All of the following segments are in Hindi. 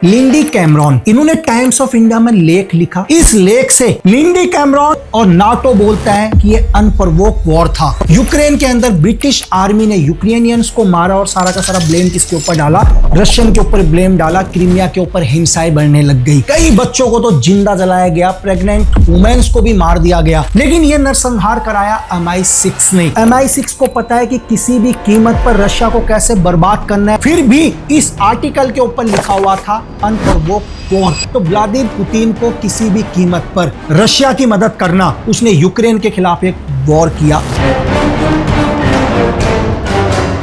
लिंडी कैमरॉन, इन्होंने टाइम्स ऑफ इंडिया में लेख लिखा। इस लेख से लिंडी कैमरॉन और नाटो बोलता है कि ये अनप्रवोक्ड वॉर था। यूक्रेन के अंदर ब्रिटिश आर्मी ने यूक्रेनियंस को मारा और सारा का सारा ब्लेम किसके ऊपर डाला? रशियन के ऊपर ब्लेम डाला। क्रीमिया के ऊपर हिंसाएं बढ़ने लग गई। कई बच्चों को तो जिंदा जलाया गया, प्रेग्नेंट वुमेन्स को भी मार दिया गया। लेकिन ये नरसंहार कराया MI6 ने। MI6 को पता है कि किसी भी कीमत पर रशिया को कैसे बर्बाद करना है। फिर भी इस आर्टिकल के ऊपर लिखा हुआ था अनप्रवोक्ड वॉर। तो व्लादिमीर पुतिन को किसी भी कीमत पर रशिया की मदद करना, उसने यूक्रेन के खिलाफ एक वॉर किया।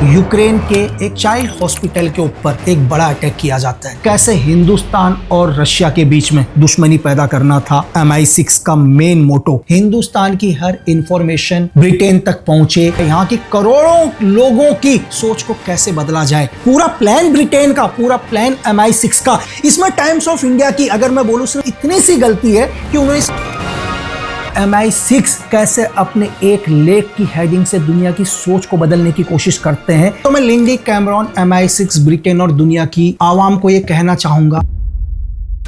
यूक्रेन के एक चाइल्ड हॉस्पिटल के ऊपर एक बड़ा अटैक किया जाता है। कैसे हिंदुस्तान और रशिया के बीच में दुश्मनी पैदा करना था MI6 का मेन मोटो। हिंदुस्तान की हर इंफॉर्मेशन ब्रिटेन तक पहुंचे, यहाँ की करोड़ों लोगों की सोच को कैसे बदला जाए। पूरा प्लान ब्रिटेन का, पूरा प्लान MI6 का। इसमें टाइम्स ऑफ इंडिया की अगर मैं बोलूं सिर्फ इतनी सी गलती है कि उन्होंने MI6 कैसे अपने एक लेख की हेडिंग से दुनिया की सोच को बदलने की कोशिश करते हैं। तो मैं लिंडी कैमरॉन, MI6, ब्रिटेन और दुनिया की आवाम को यह कहना चाहूंगा।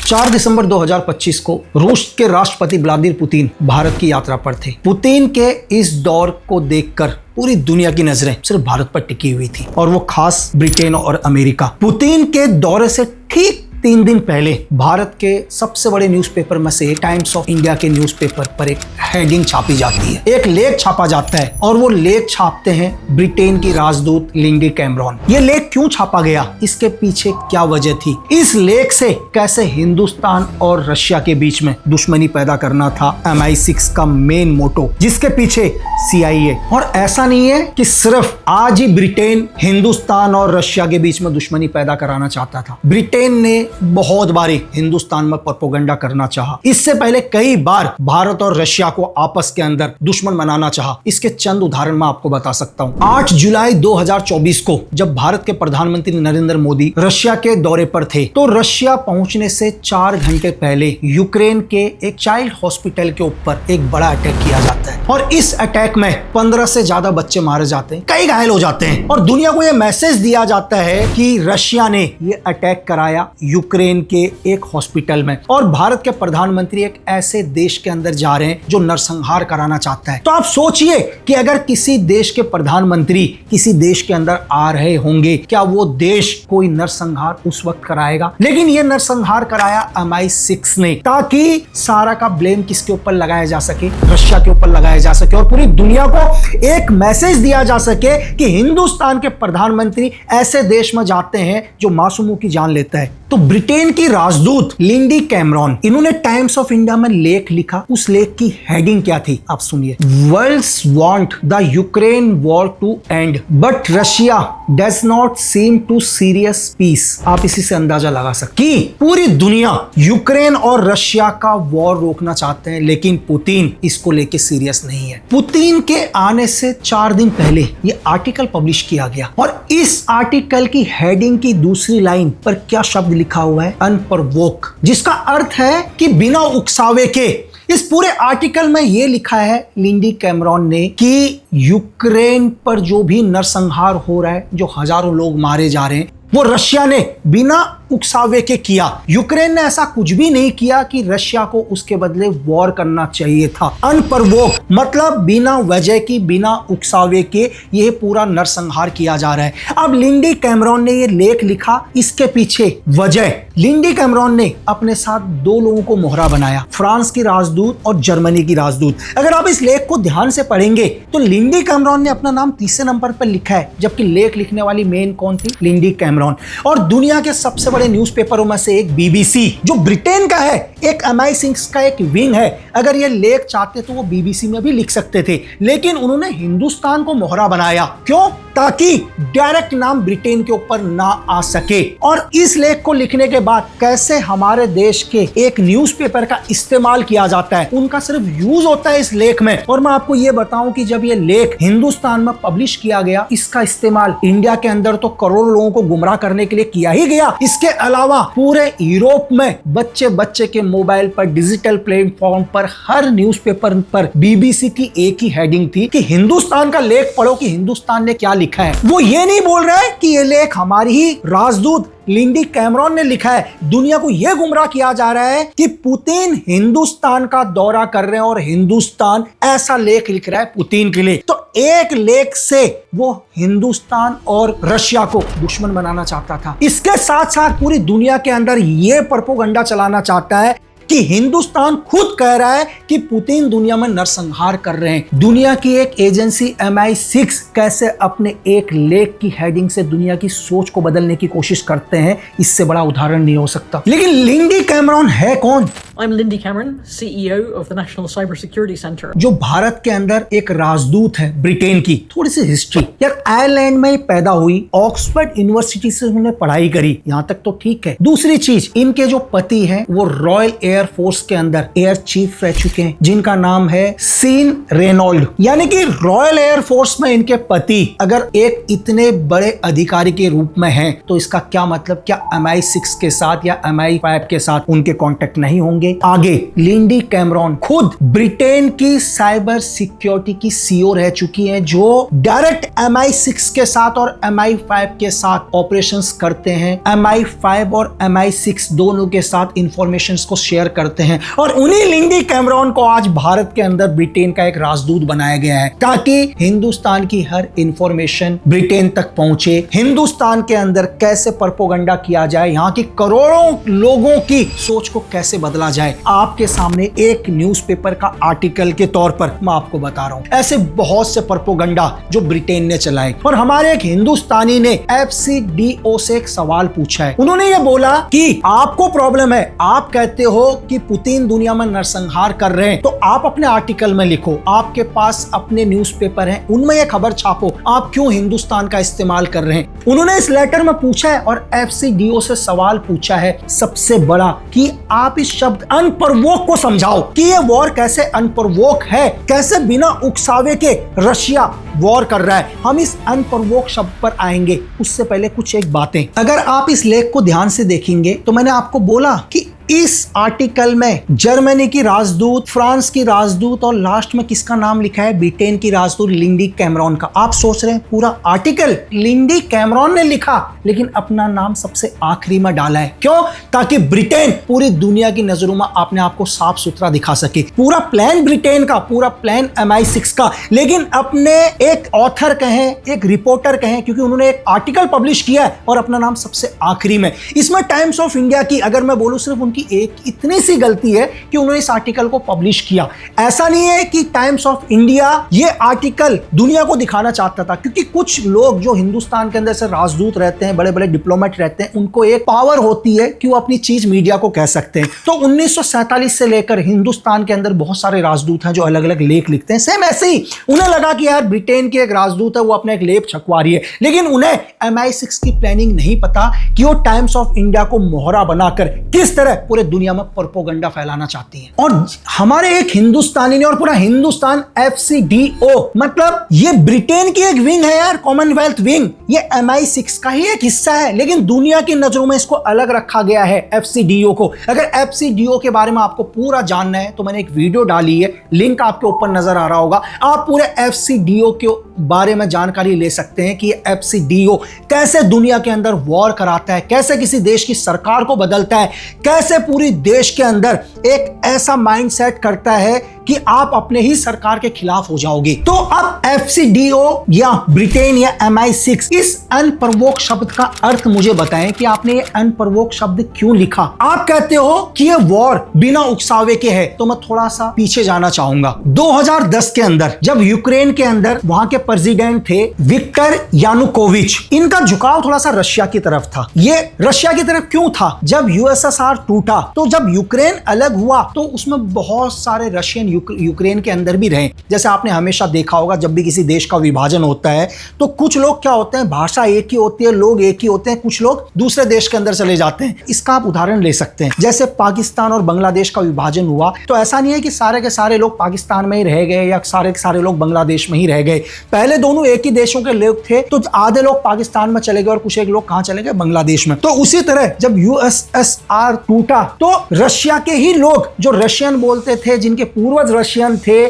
4 दिसंबर 2025 को रूस के राष्ट्रपति व्लादिमीर पुतिन भारत की यात्रा पर थे। पुतिन के इस दौर को देखकर पूरी दुनिया की नजरें सिर्फ भारत पर टिकी हुई थी, और वो खास ब्रिटेन और अमेरिका। पुतिन के दौरे से ठीक 3 दिन पहले भारत के सबसे बड़े न्यूज़पेपर में से टाइम्स ऑफ इंडिया के न्यूज़पेपर पर एक हेडिंग छापी जाती है, एक लेख छापा जाता है, और वो लेख छापते हैं ब्रिटेन की राजदूत लिंडी कैमरॉन। ये लेख क्यों छापा गया, इसके पीछे क्या वजह थी? इस लेख से कैसे हिंदुस्तान और रशिया के बीच में दुश्मनी पैदा करना था MI6 का मेन मोटो, जिसके पीछे CIA। और ऐसा नहीं है कि सिर्फ आज ही ब्रिटेन हिंदुस्तान और रशिया के बीच में दुश्मनी पैदा कराना चाहता था। ब्रिटेन ने बहुत बारी हिंदुस्तान में प्रोपेगेंडा करना चाहा। इससे पहले कई बार भारत और रशिया को आपस के अंदर दुश्मन बनाना चाहा। इसके चंद उदाहरण मैं आपको बता सकता हूं। 8 जुलाई 2024 को जब भारत के प्रधानमंत्री नरेंद्र मोदी रशिया के दौरे पर थे, तो रशिया पहुंचने से 4 घंटे पहले यूक्रेन के एक चाइल्ड हॉस्पिटल के ऊपर एक बड़ा अटैक किया जाता है, और इस अटैक में 15 से ज्यादा बच्चे मारे जाते हैं, कई घायल हो जाते हैं, और दुनिया को यह मैसेज दिया जाता है कि रशिया ने यह अटैक कराया यूक्रेन के एक हॉस्पिटल में, और भारत के प्रधानमंत्री एक ऐसे देश के अंदर जा रहे हैं जो नरसंहार कराना चाहता है। तो आप सोचिए कि अगर किसी देश के प्रधानमंत्री किसी देश के अंदर आ रहे होंगे, क्या वो देश कोई नरसंहार उस वक्त कराएगा? लेकिन ये नरसंहार कराया MI6 ने, ताकि सारा का ब्लेम किसके ऊपर लगाया जा सके? रशिया के ऊपर लगाया जा सके, और पूरी दुनिया को एक मैसेज दिया जा सके कि हिंदुस्तान के प्रधानमंत्री ऐसे देश में जाते हैं जो मासूमों की जान लेता है। तो ब्रिटेन की राजदूत लिंडी कैमरॉन, इन्होंने टाइम्स ऑफ इंडिया में लेख लिखा। उस लेख की हेडिंग क्या थी, आप सुनिए। Worlds want the Ukraine war to end but Russia does not seem to serious peace. आप इसी से अंदाजा लगा सकते कि पूरी दुनिया यूक्रेन और रशिया का वॉर रोकना चाहते हैं, लेकिन पुतिन इसको लेके सीरियस नहीं है। पुतिन के आने से 4 दिन पहले ये आर्टिकल पब्लिश किया गया, और इस आर्टिकल की हेडिंग की दूसरी लाइन पर क्या शब्द लिखा हुआ है? अनप्रवोक, जिसका अर्थ है कि बिना उकसावे के। इस पूरे आर्टिकल में यह लिखा है लिंडी कैमरॉन ने कि यूक्रेन पर जो भी नरसंहार हो रहा है, जो हजारों लोग मारे जा रहे हैं, वो रशिया ने बिना उकसावे के किया। यूक्रेन ने ऐसा कुछ भी नहीं किया कि रशिया को उसके बदले वॉर करना चाहिए था। अनप्रवोक मतलब बिना वजह की, बिना उकसावे के यह पूरा नरसंहार किया जा रहा है। अब लिंडी कैमरॉन ने यह लेख लिखा, इसके पीछे वजह, लिंडी कैमरॉन ने अपने साथ 2 लोगों को मोहरा बनाया, फ्रांस की राजदूत और जर्मनी की राजदूत। अगर आप इस लेख को ध्यान से पढ़ेंगे तो लिंडी कैमरॉन ने अपना नाम तीसरे नंबर पर लिखा है, जबकि लेख लिखने वाली मेन कौन थी? Lindy Cameron. और दुनिया के सबसे बड़े न्यूज़पेपरों में से एक BBC, जो ब्रिटेन का है, एक MI6 का एक विंग है। अगर ये लेख चाहते तो वो BBC में भी लिख सकते थे, लेकिन उन्होंने हिंदुस्तान को मोहरा बनाया। क्यों? ताकि डायरेक्ट नाम ब्रिटेन के ऊपर ना आ सके। और इस लेख को लिखने के बाद कैसे हमारे देश के एक न्यूज़पेपर का इस्तेमाल किया जाता है, उनका सिर्फ यूज होता है इस लेख में। और मैं आपको ये बताऊं कि जब ये लेख हिंदुस्तान में पब्लिश किया गया, इसका इस्तेमाल इंडिया के अंदर तो करोड़ों लोगों को गुमराह करने के लिए किया ही गया। इसके अलावा पूरे यूरोप में बच्चे बच्चे के मोबाइल पर, डिजिटल प्लेटफॉर्म पर, हर न्यूज़पेपर पर BBC की एक ही हेडिंग थी कि हिंदुस्तान का लेख पढ़ो कि हिंदुस्तान ने क्या लिखा लिखा है। वो ये नहीं बोल रहा है कि ये लेख हमारी ही राजदूत लिंडी कैमरॉन ने लिखा है। दुनिया को यह गुमराह किया जा रहा है कि पुतिन हिंदुस्तान का दौरा कर रहे हैं और हिंदुस्तान ऐसा लेख लिख रहा है पुतिन के लिए। तो एक लेख से वो हिंदुस्तान और रशिया को दुश्मन बनाना चाहता था। इसके साथ साथ पूरी दुनिया के अंदर ये प्रोपेगेंडा चलाना चाहता है कि हिंदुस्तान खुद कह रहा है कि पुतिन दुनिया में नरसंहार कर रहे हैं। दुनिया की एक एजेंसी MI6 कैसे अपने एक लेख की हेडिंग से दुनिया की सोच को बदलने की कोशिश करते हैं, इससे बड़ा उदाहरण नहीं हो सकता। लेकिन लिंडी कैमरॉन है कौन? I'm Lindy Cameron, CEO of the National Cybersecurity Centre. जो भारत के अंदर एक राजदूत है ब्रिटेन की। थोड़ी सी हिस्ट्री, यार आयरलैंड में पैदा हुई, ऑक्सफोर्ड यूनिवर्सिटी से उन्होंने पढ़ाई करी, यहाँ तक तो ठीक है। दूसरी चीज, इनके जो पति हैं वो रॉयल एयर फोर्स के अंदर एयर चीफ रह चुके हैं, जिनका नाम है सीन रेनॉल्ड। यानी कि रॉयल एयर फोर्स में इनके पति अगर एक इतने बड़े अधिकारी के रूप में हैं, तो इसका क्या मतलब, क्या MI6 के साथ या MI5 के साथ उनके कॉन्टेक्ट नहीं होंगे? आगे लिंडी कैमरॉन खुद ब्रिटेन की साइबर सिक्योरिटी की CEO रह चुकी हैं, जो डायरेक्ट MI6 के साथ और MI5 के साथ ऑपरेशंस करते हैं। MI5 और MI6 दोनों के साथ इंफॉर्मेशंस को शेयर करते हैं और उन्हीं लिंडी कैमरॉन को आज भारत के अंदर ब्रिटेन का एक राजदूत बनाया गया है, ताकि हिंदुस्तान की हर इंफॉर्मेशन ब्रिटेन तक पहुंचे। हिंदुस्तान के अंदर कैसे प्रोपेगेंडा किया जाए, यहाँ की करोड़ों लोगों की सोच को कैसे बदला जाए, आपके सामने एक न्यूज़पेपर का आर्टिकल के तौर पर मैं आपको बता रहा हूं। ऐसे बहुत से प्रोपेगेंडा जो ब्रिटेन ने चलाए और हमारे एक हिंदुस्तानी ने FCDO से एक सवाल पूछा है। उन्होंने ये बोला कि आपको प्रॉब्लम है, आप कहते हो कि पुतिन दुनिया में नरसंहार कर रहे हैं, तो आप अपने आर्टिकल में लिखो, आपके पास अपने न्यूज़पेपर हैं, उनमें ये खबर छापो, आप क्यों हिंदुस्तान का इस्तेमाल कर रहे हैं। उन्होंने इस लेटर में पूछा है और FCDO से सवाल पूछा है सबसे बड़ा, कि आप इस शब्द अनप्रवोक को समझाओ कि ये वॉर कैसे अनप्रवोक है, कैसे बिना उकसावे के रशिया वॉर कर रहा है। हम इस अनप्रवोक शब्द पर आएंगे, उससे पहले कुछ एक बातें। अगर आप इस लेख को ध्यान से देखेंगे तो मैंने आपको बोला कि इस आर्टिकल में जर्मनी की राजदूत, फ्रांस की राजदूत और लास्ट में किसका नाम लिखा है, ब्रिटेन की राजदूत लिंडी कैमरॉन का। आप सोच रहे हैं पूरा आर्टिकल लिंडी कैमरॉन ने लिखा, लेकिन अपना नाम सबसे आखिरी में डाला है। क्यों? ताकि ब्रिटेन पूरी दुनिया की नजरों में अपने आप को साफ सुथरा दिखा सके। पूरा प्लान ब्रिटेन का, पूरा प्लान MI6 का, लेकिन अपने एक ऑथर कहें, एक रिपोर्टर कहें, क्योंकि उन्होंने एक आर्टिकल पब्लिश किया है और अपना नाम सबसे आखिरी में। इसमें टाइम्स ऑफ इंडिया की अगर मैं बोलूं सिर्फ उनकी एक इतनी सी गलती है कि उन्होंने इस आर्टिकल को पब्लिश किया। ऐसा नहीं है कि टाइम्स ऑफ इंडिया ये आर्टिकल दुनिया को दिखाना चाहता था, क्योंकि कुछ लोग जो हिंदुस्तान के अंदर से राजदूत रहते हैं, बड़े बड़े डिप्लोमेट रहते हैं, उनको एक पावर होती है कि वो अपनी चीज मीडिया को कह सकते हैं। तो 1947 से लेकर हिंदुस्तान के अंदर बहुत सारे राजदूत हैं जो अलग अलग लेख लिखते हैं। सेम ऐसे ही उन्हें लगा कि यार ब्रिटेन की एक राजदूत है, वो अपना एक लेख छपवा रही है, लेकिन उन्हें MI6 की प्लानिंग नहीं पता कि वो टाइम्स ऑफ इंडिया को मोहरा बनाकर किस तरह पूरे दुनिया में प्रोपेगेंडा फैलाना चाहती है। और हमारे एक हिंदुस्तानी ने और पूरा हिंदुस्तान FCDO, मतलब ये ब्रिटेन की एक विंग है यार, कॉमनवेल्थ विंग, ये MI6 का ही एक हिस्सा है, लेकिन दुनिया की नजरों में इसको अलग रखा गया है FCDO को। अगर FCDO के बारे में आपको पूरा जानना है तो मैंने एक वीडियो डाली है, लिंक आपके ऊपर नजर आ रहा होगा, आप पूरे FCDO के बारे में जानकारी ले सकते हैं कि FCDO कैसे दुनिया के अंदर वॉर कराता है, कैसे किसी देश की सरकार को बदलता है, कैसे पूरी देश के अंदर एक ऐसा माइंडसेट करता है कि आप अपने ही सरकार के खिलाफ हो जाओगे। तो अब FCDO या ब्रिटेन या MI6, इस अनप्रवोक शब्द का अर्थ मुझे बताएं कि आपने ये अनप्रवोक शब्द क्यों लिखा। आप कहते हो कि ये वॉर बिना उकसावे के है, तो मैं थोड़ा सा पीछे जाना चाहूंगा। 2010 के अंदर जब यूक्रेन के अंदर वहां के प्रेसिडेंट थे विक्टर यानुकोविच, इनका झुकाव थोड़ा सा रशिया की तरफ था। ये रशिया की तरफ क्यों था? जब USSR टूटा, तो जब यूक्रेन अलग हुआ तो उसमें बहुत सारे रशियन यूक्रेन के अंदर भी रहे। जैसे आपने हमेशा देखा होगा, जब भी किसी देश का विभाजन होता है तो कुछ लोग क्या होते हैं, भाषा एक ही होती है, लोग एक ही होते हैं, कुछ लोग दूसरे देश के अंदर चले जाते हैं। इसका आप उदाहरण ले सकते हैं, जैसे पाकिस्तान और बांग्लादेश का विभाजन हुआ तो ऐसा नहीं है कि सारे के सारे लोग पाकिस्तान में ही रह गए या सारे के सारे लोग बांग्लादेश में ही रह गए। पहले दोनों एक ही देशों के लोग थे, तो आधे लोग पाकिस्तान में चले गए और कुछ एक लोग कहां चले गए, बांग्लादेश में। तो उसी तरह जब USSR टूटा तो रशिया के ही लोग जो रशियन बोलते थे, जिनके पूर्वज रशियन थे,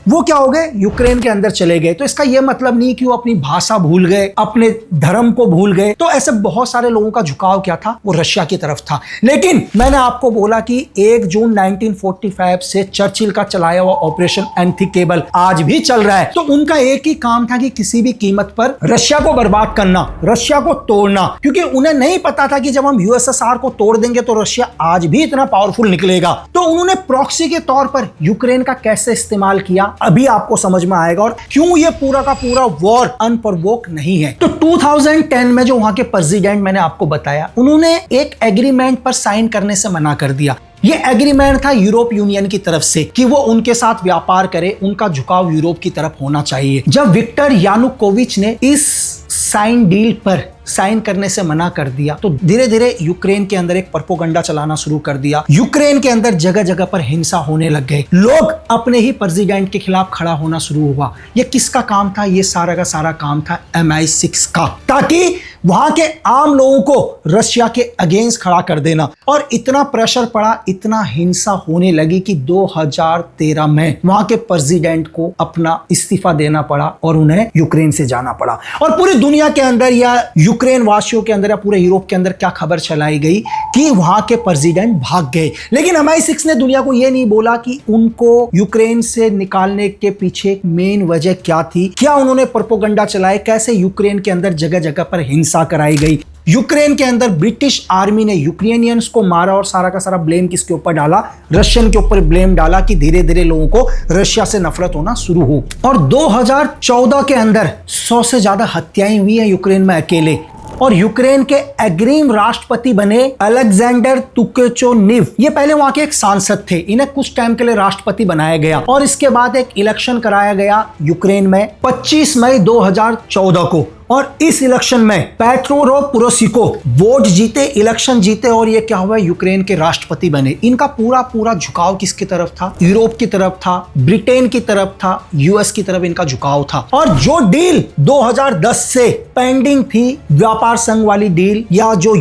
वो क्या हो गए, यूक्रेन के अंदर चले गए। तो इसका यह मतलब नहीं कि वो अपनी भाषा भूल गए, अपने धर्म को भूल गए। तो ऐसे बहुत सारे लोगों का झुकाव क्या था, वो रशिया की तरफ था। लेकिन मैंने आपको बोला कि 1 जून 1945 से चर्चिल का चलाया हुआ ऑपरेशन एंथिकेबल आज भी चल रहा है। तो उनका एक ही काम था कि किसी भी कीमत पर रशिया को बर्बाद करना, रशिया को तोड़ना, क्योंकि उन्हें नहीं पता था कि जब हम यूएसएसआर को तोड़ देंगे तो रशिया आज भी इतना पावरफुल निकलेगा। तो उन्होंने प्रॉक्सी के तौर पर यूक्रेन का कैसे इस्तेमाल किया अभी आपको समझ में आएगा, और क्यों ये पूरा का पूरा वॉर अनप्रवोक नहीं है। तो 2010 में जो वहां के प्रेसिडेंट मैंने आपको बताया, उन्होंने एक एग्रीमेंट पर साइन करने से मना कर दिया। ये एग्रीमेंट था यूरोप यूनियन की तरफ से कि वो उनके साथ व्यापार करे, उनका झुकाव यूरोप की तरफ होना चाहिए। जब विक्टर यानुकोविच ने इस साइन डील पर साइन करने से मना कर दिया, तो धीरे धीरे यूक्रेन के अंदर एक प्रोपेगेंडा चलाना शुरू कर दिया। यूक्रेन के अंदर जगह जगह पर हिंसा होने लग गए, लोग अपने ही प्रेसिडेंट के खिलाफ खड़ा होना शुरू हुआ। ये किसका काम था? ये सारा का सारा काम था MI6 का, ताकि वहां के आम लोगों को रशिया के अगेंस्ट खड़ा कर देना। और इतना प्रेशर पड़ा, इतना हिंसा होने लगी कि 2013 में वहां के प्रेसिडेंट को अपना इस्तीफा देना पड़ा और उन्हें यूक्रेन से जाना पड़ा। और पूरी दुनिया के अंदर या यूक्रेन वासियों के अंदर या पूरे यूरोप के अंदर क्या खबर चलाई गई कि वहां के प्रेसिडेंट भाग गए। लेकिन MI6 ने दुनिया को यह नहीं बोला कि उनको यूक्रेन से निकालने के पीछे मेन वजह क्या थी, क्या उन्होंने प्रोपेगेंडा चलाए, कैसे यूक्रेन के अंदर जगह जगह पर हिंसा कराई गई। यूक्रेन के अंदर ब्रिटिश आर्मी ने यूक्रेनियंस को मारा और सारा का सारा ब्लेम किसके ऊपर डाला? रशियन के ऊपर ब्लेम डाला कि धीरे धीरे लोगों को रशिया से नफरत होना शुरू हो। और 2014 के अंदर 100 से ज्यादा हत्याएं हुई है यूक्रेन में अकेले। और यूक्रेन के अग्रिम राष्ट्रपति बने अलेक्जेंडर तुकेचोनिव। ये पहले वहां के एक सांसद थे, इन्हें कुछ टाइम के लिए राष्ट्रपति बनाया गया और इसके बाद एक इलेक्शन कराया गया यूक्रेन में 25 मई 2014 को। और इस इलेक्शन में पेट्रो पोरोशिको वोट जीते, इलेक्शन जीते और ये क्या हुआ, यूक्रेन के राष्ट्रपति बने। इनका पूरा पूरा झुकाव किसकी तरफ था? यूरोप की तरफ था, ब्रिटेन की तरफ था, यूएस की तरफ इनका झुकाव था। और जो डील 2010 से पेंडिंग थी, व्यापार संघ वाली डील, या जो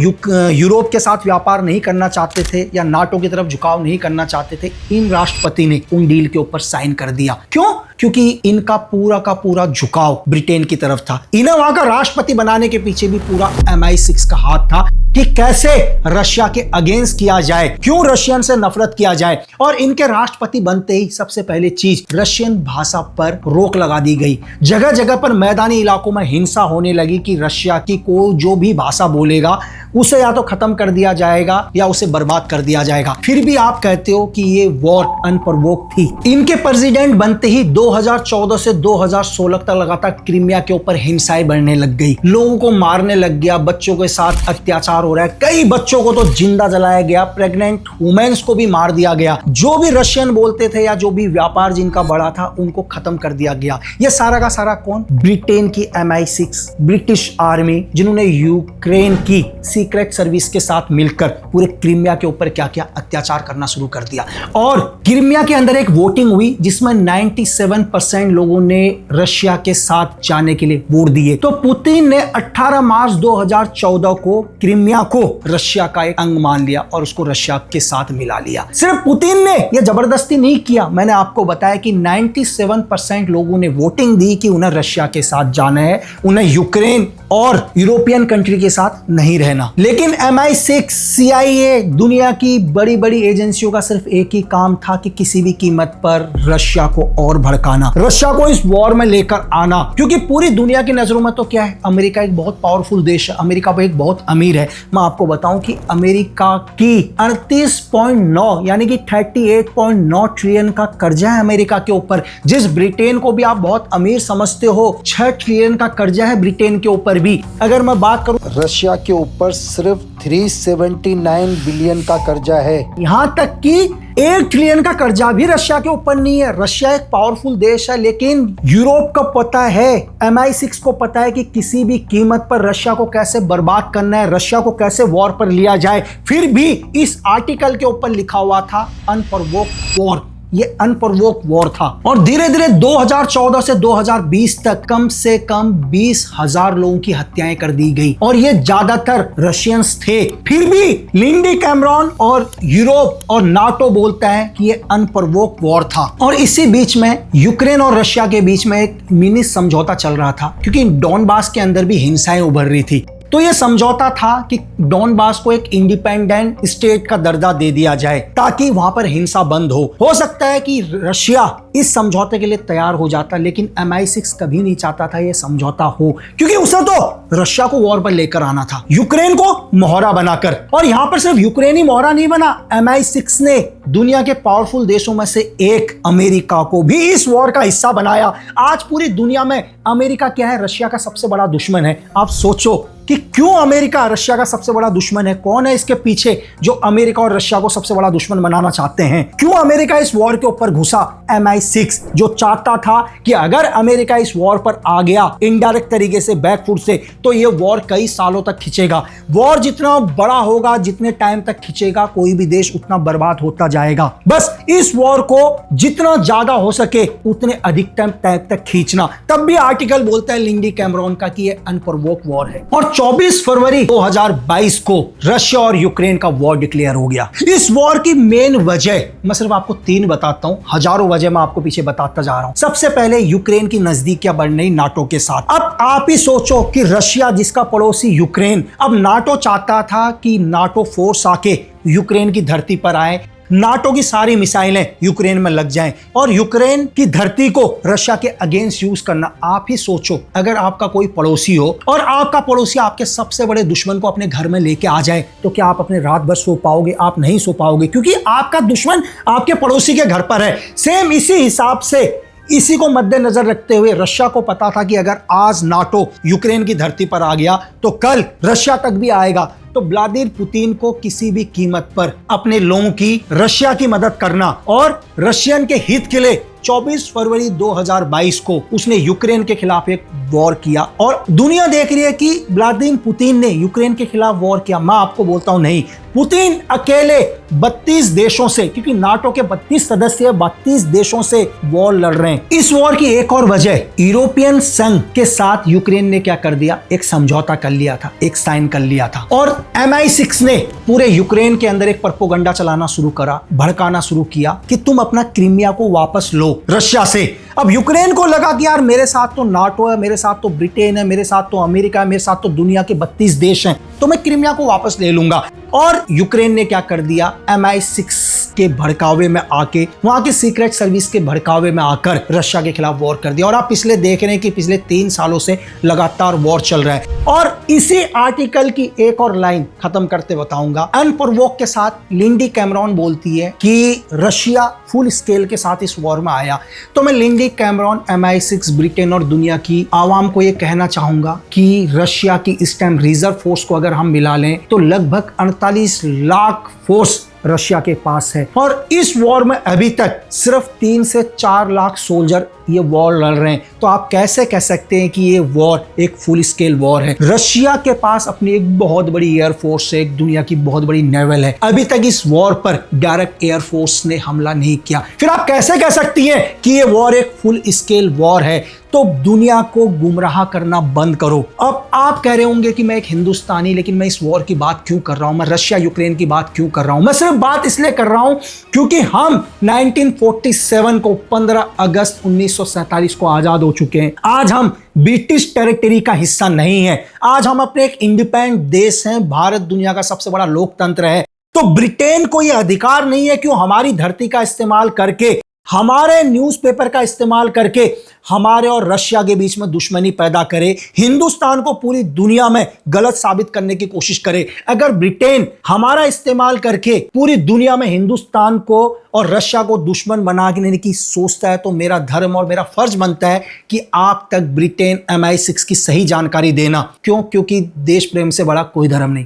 यूरोप के साथ व्यापार नहीं करना चाहते थे या नाटो की तरफ झुकाव नहीं करना चाहते थे, इन राष्ट्रपति ने उन डील के ऊपर साइन कर दिया। क्यों? क्योंकि इनका पूरा का पूरा झुकाव ब्रिटेन की तरफ था। इन्हें वहां का राष्ट्रपति बनाने के पीछे भी पूरा MI6 का हाथ था कि कैसे रशिया के अगेंस्ट किया जाए, क्यों रशियन से नफरत किया जाए। और इनके राष्ट्रपति बनते ही सबसे पहले चीज रशियन भाषा पर रोक लगा दी गई। जगह जगह पर मैदानी इलाकों में हिंसा होने लगी कि रशिया की को जो भी भाषा बोलेगा उसे या तो खत्म कर दिया जाएगा या उसे बर्बाद कर दिया जाएगा। फिर भी आप कहते हो कि ये वॉर अनप्रवोक थी। इनके प्रेसिडेंट बनते ही 2014 से 2016 तक लगातार क्रीमिया के ऊपर हिंसाएं बढ़ने लग गई, लोगों को मारने लग गया, बच्चों के साथ अत्याचार हो रहा है, कई बच्चों को तो जिंदा जलाया गया, प्रेग्नेंट वुमेन्स को भी मार दिया गया, जो भी रशियन बोलते थे या जो भी व्यापार जिनका बड़ा था उनको खत्म कर दिया गया। ये सारा का सारा कौन? ब्रिटेन की MI6, ब्रिटिश आर्मी, जिन्होंने यूक्रेन की सीक्रेट सर्विस के साथ मिलकर पूरे क्रीमिया के ऊपर क्या क्या अत्याचार करना शुरू कर दिया। और क्रीमिया के अंदर एक वोटिंग हुई जिसमें 97% लोगों ने रशिया के साथ जाने के लिए वोट दिए। तो पुतिन ने 18 मार्च 2014 को क्रीमिया को रशिया का एक अंग मान लिया और उसको रशिया के साथ मिला लिया। सिर्फ पुतिन ने यह जबरदस्ती नहीं किया, मैंने आपको बताया कि 97% लोगों ने वोटिंग दी कि उन्हें रशिया के साथ जाना है, उन्हें यूक्रेन और यूरोपियन कंट्री के साथ नहीं रहना। लेकिन MI6, CIA, दुनिया की बड़ी बड़ी एजेंसियों का सिर्फ एक ही काम था कि किसी भी कीमत पर रशिया को और भड़काना, रशिया को इस वॉर में लेकर आना। क्योंकि पूरी दुनिया की नजरों में तो क्या है, अमेरिका एक बहुत पावरफुल देश है, अमेरिका एक बहुत अमीर है। मैं आपको बताऊं कि अमेरिका की 38.9 यानी कि 38.9 ट्रिलियन का कर्जा है अमेरिका के ऊपर। जिस ब्रिटेन को भी आप बहुत अमीर समझते हो, 6 ट्रिलियन का कर्जा है ब्रिटेन के ऊपर भी। अगर मैं बात करूं रशिया के ऊपर सिर्फ 379 बिलियन का कर्जा है। यहां तक कि 1 ट्रिलियन का कर्जा भी रशिया के ऊपर नहीं है। रशिया एक पावरफुल देश है, लेकिन यूरोप को पता है, MI6 को पता है कि किसी भी कीमत पर रशिया को कैसे बर्बाद करना है, रशिया को कैसे वॉर पर लिया जाए। फिर भी इस आर्टिकल के ऊपर लिखा हुआ था अनप्रवोक्ड वॉर, ये अनप्रोवोक्ड वॉर था और धीरे धीरे 2014 से 2020 तक कम से कम 20,000 लोगों की हत्याएं कर दी गई और ये ज्यादातर रशियंस थे। फिर भी लिंडी कैमरॉन और यूरोप और नाटो बोलता है कि ये अनप्रोवोक्ड वॉर था। और इसी बीच में यूक्रेन और रशिया के बीच में एक मिनी समझौता चल रहा था क्योंकि डॉनबास के अंदर भी हिंसाएं उभर रही थी। तो ये समझौता था कि डॉनबास को एक इंडिपेंडेंट स्टेट का दर्जा दे दिया जाए ताकि वहां पर हिंसा बंद हो सकता है कि रशिया इस समझौते के लिए तैयार हो जाता, लेकिन MI6 कभी नहीं चाहता था ये समझौता हो क्योंकि उसे तो रशिया को वॉर पर लेकर आना था, यूक्रेन को मोहरा बनाकर। और यहां पर सिर्फ यूक्रेन ही मोहरा नहीं बना, MI6 ने दुनिया के पावरफुल देशों में से एक अमेरिका को भी इस वॉर का हिस्सा बनाया। आज पूरी दुनिया में अमेरिका क्या है? रशिया का सबसे बड़ा दुश्मन है। आप सोचो कि क्यों अमेरिका रशिया का सबसे बड़ा दुश्मन है? कौन है इसके पीछे जो अमेरिका और रशिया को सबसे बड़ा दुश्मन बनाना चाहते हैं? क्यों अमेरिका इस वॉर के ऊपर घुसा? MI6 जो चाहता था कि अगर अमेरिका इस वॉर पर आ गया इनडायरेक्ट तरीके से, बैकफुट से, तो ये वॉर कई सालों तक खिंचेगा। वॉर जितना बड़ा होगा, जितने टाइम तक खिंचेगा, कोई भी देश उतना बर्बाद होता जाएगा। बस इस वॉर को जितना ज्यादा हो सके उतने अधिकतम टाइम तक खींचना। तब भी आर्टिकल बोलता है लिंडी कैमरॉन का कि ये अनप्रोवोक्ड वॉर है। और 24 फरवरी 2022 को रशिया और यूक्रेन का वॉर डिक्लेयर हो गया। इस वॉर की मेन वजह मैं सिर्फ आपको 3 बताता हूं, हजारों वजह मैं आपको पीछे बताता जा रहा हूं। सबसे पहले यूक्रेन की नजदीकियां बढ़ रही नाटो के साथ। अब आप ही सोचो कि रशिया जिसका पड़ोसी यूक्रेन, अब नाटो चाहता था कि नाटो फोर्स आके यूक्रेन की धरती पर आए, नाटो की सारी मिसाइलें यूक्रेन में लग जाएं और यूक्रेन की धरती को रशिया के अगेंस्ट यूज करना। आप ही सोचो अगर आपका कोई पड़ोसी हो और आपका पड़ोसी आपके सबसे बड़े दुश्मन को अपने घर में लेके आ जाए, तो क्या आप अपने रात भर सो पाओगे? आप नहीं सो पाओगे क्योंकि आपका दुश्मन आपके पड़ोसी के घर पर है। सेम इसी हिसाब से, इसी को मद्देनजर रखते हुए रशिया को पता था कि अगर आज नाटो यूक्रेन की धरती पर आ गया तो कल रशिया तक भी आएगा। तो व्लादिमीर पुतिन को किसी भी कीमत पर अपने लोगों की, रशिया की मदद करना और रशियन के हित के लिए 24 फरवरी 2022 को उसने यूक्रेन के खिलाफ एक वॉर किया। और दुनिया देख रही है कि व्लादिमीर पुतिन ने यूक्रेन के खिलाफ वॉर किया। मैं आपको बोलता हूं नहीं, पुतिन अकेले 32 देशों से, क्योंकि नाटो के 32 सदस्य 32 देशों से वॉर लड़ रहे हैं। इस वॉर की एक और वजह, यूरोपियन संघ के साथ यूक्रेन ने क्या कर दिया? एक समझौता कर लिया था, एक साइन कर लिया था। और MI6 ने पूरे यूक्रेन के अंदर एक प्रोपेगेंडा चलाना शुरू करा, भड़काना शुरू किया कि तुम अपना क्रीमिया को वापस लो रशिया से। अब यूक्रेन को लगा कि यार मेरे साथ तो नाटो है, मेरे साथ तो ब्रिटेन है, मेरे साथ तो अमेरिका है, मेरे साथ तो दुनिया के 32 देश हैं, तो मैं क्रीमिया को वापस ले लूंगा। और यूक्रेन ने क्या कर दिया? MI6 के भड़कावे में आके, वहां की सीक्रेट सर्विस के भड़कावे में आकर रशिया के खिलाफ वॉर कर दिया। और आप पिछले देख रहे हैं कि पिछले 3 सालों से लगातार वॉर चल रहा है। और इसी आर्टिकल की एक और लाइन खत्म करते बताऊंगा। अनप्रोवोक्ड के साथ लिंडी कैमरॉन बोलती है कि रशिया फुल स्केल के साथ इस वॉर में आया। तो मैं लिंडी कैमरॉन, MI6, ब्रिटेन और दुनिया की आवाम को यह कहना चाहूंगा कि रशिया की इस टाइम रिजर्व फोर्स को अगर हम मिला लें तो लगभग 48 लाख फोर्स रशिया के पास है। और इस वॉर में अभी तक सिर्फ 3 से 4 लाख सोल्जर ये वॉर लड़ रहे हैं। तो आप कैसे कह सकते हैं कि ये वॉर एक फुल स्केल वॉर है? रशिया के पास अपनी एक बहुत बड़ी एयरफोर्स है, एक दुनिया की बहुत बड़ी नेवल है। अभी तक इस वॉर पर डायरेक्ट एयरफोर्स ने हमला नहीं किया। फिर आप कैसे कह सकती हैं कि ये वॉर एक फुल स्केल वॉर है? तो दुनिया को गुमराह करना बंद करो। अब आप कह रहे होंगे कि मैं एक हिंदुस्तानी, लेकिन मैं इस वॉर की बात क्यों कर रहा हूं? मैं रशिया यूक्रेन की बात क्यों कर रहा हूं? मैं सिर्फ बात इसलिए कर रहा हूं क्योंकि हम 1947 को 15 अगस्त 1947 को आजाद हो चुके हैं। आज हम ब्रिटिश टेरिटरी का हिस्सा नहीं है। आज हम अपने एक इंडिपेंडेंट देश हैं। भारत दुनिया का सबसे बड़ा लोकतंत्र है। तो ब्रिटेन को यह अधिकार नहीं है कि हमारी धरती का इस्तेमाल करके, हमारे न्यूज़पेपर का इस्तेमाल करके हमारे और रशिया के बीच में दुश्मनी पैदा करे, हिंदुस्तान को पूरी दुनिया में गलत साबित करने की कोशिश करे। अगर ब्रिटेन हमारा इस्तेमाल करके पूरी दुनिया में हिंदुस्तान को और रशिया को दुश्मन बनाने की सोचता है, तो मेरा धर्म और मेरा फर्ज बनता है कि आप तक ब्रिटेन MI6 की सही जानकारी देना। क्यों? क्योंकि देश प्रेम से बड़ा कोई धर्म नहीं।